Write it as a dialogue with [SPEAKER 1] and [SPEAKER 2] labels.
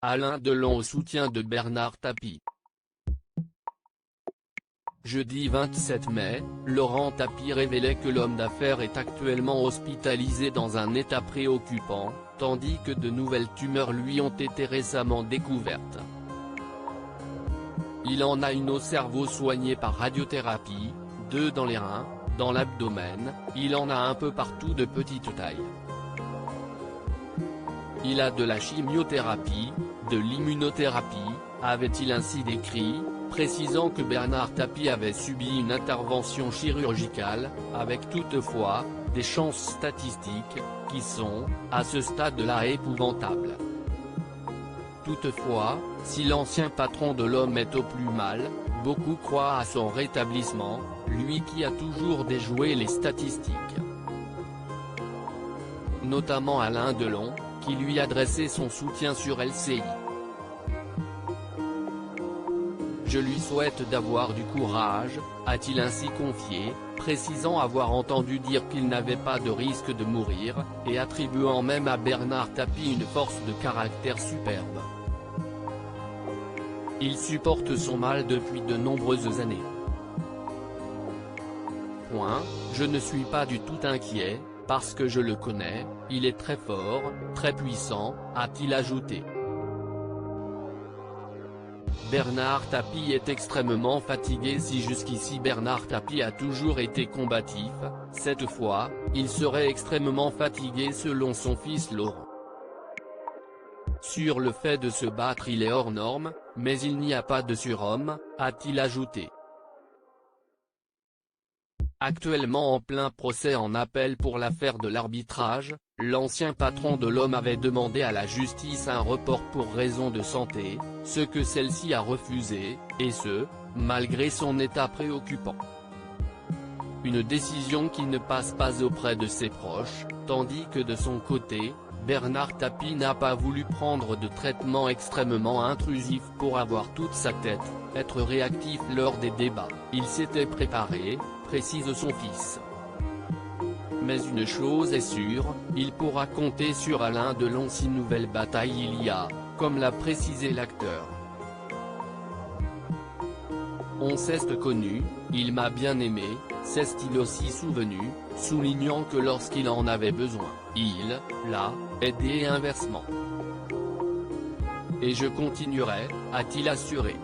[SPEAKER 1] Alain Delon au soutien de Bernard Tapie. Jeudi 27 mai, Laurent Tapie révélait que l'homme d'affaires est actuellement hospitalisé dans un état préoccupant, tandis que de nouvelles tumeurs lui ont été récemment découvertes. Il en a une au cerveau soignée par radiothérapie, 2 dans les reins, dans l'abdomen, il en a un peu partout de petite taille. Il a de la chimiothérapie, de l'immunothérapie, avait-il ainsi décrit, précisant que Bernard Tapie avait subi une intervention chirurgicale, avec toutefois, des chances statistiques, qui sont, à ce stade-là épouvantables. Toutefois, si l'ancien patron de l'homme est au plus mal, beaucoup croient à son rétablissement, lui qui a toujours déjoué les statistiques. Notamment Alain Delon, qui lui adressait son soutien sur LCI. Je lui souhaite d'avoir du courage, a-t-il ainsi confié, précisant avoir entendu dire qu'il n'avait pas de risque de mourir, et attribuant même à Bernard Tapie une force de caractère superbe. Il supporte son mal depuis de nombreuses années. Je ne suis pas du tout inquiet, parce que je le connais, il est très fort, très puissant, a-t-il ajouté. Bernard Tapie est extrêmement fatigué. Si jusqu'ici Bernard Tapie a toujours été combatif, cette fois, il serait extrêmement fatigué selon son fils Laurent. Sur le fait de se battre, il est hors norme, mais il n'y a pas de surhomme, a-t-il ajouté. Actuellement en plein procès en appel pour l'affaire de l'arbitrage, l'ancien patron de l'homme avait demandé à la justice un report pour raison de santé, ce que celle-ci a refusé, et ce, malgré son état préoccupant. Une décision qui ne passe pas auprès de ses proches, tandis que de son côté, Bernard Tapie n'a pas voulu prendre de traitement extrêmement intrusif pour avoir toute sa tête, être réactif lors des débats. Il s'était préparé, précise son fils. Mais une chose est sûre, il pourra compter sur Alain Delon si nouvelle bataille il y a, comme l'a précisé l'acteur. On s'est connu, il m'a bien aimé, s'est-il aussi souvenu, soulignant que lorsqu'il en avait besoin, il l'a aidé et inversement. Et je continuerai, a-t-il assuré.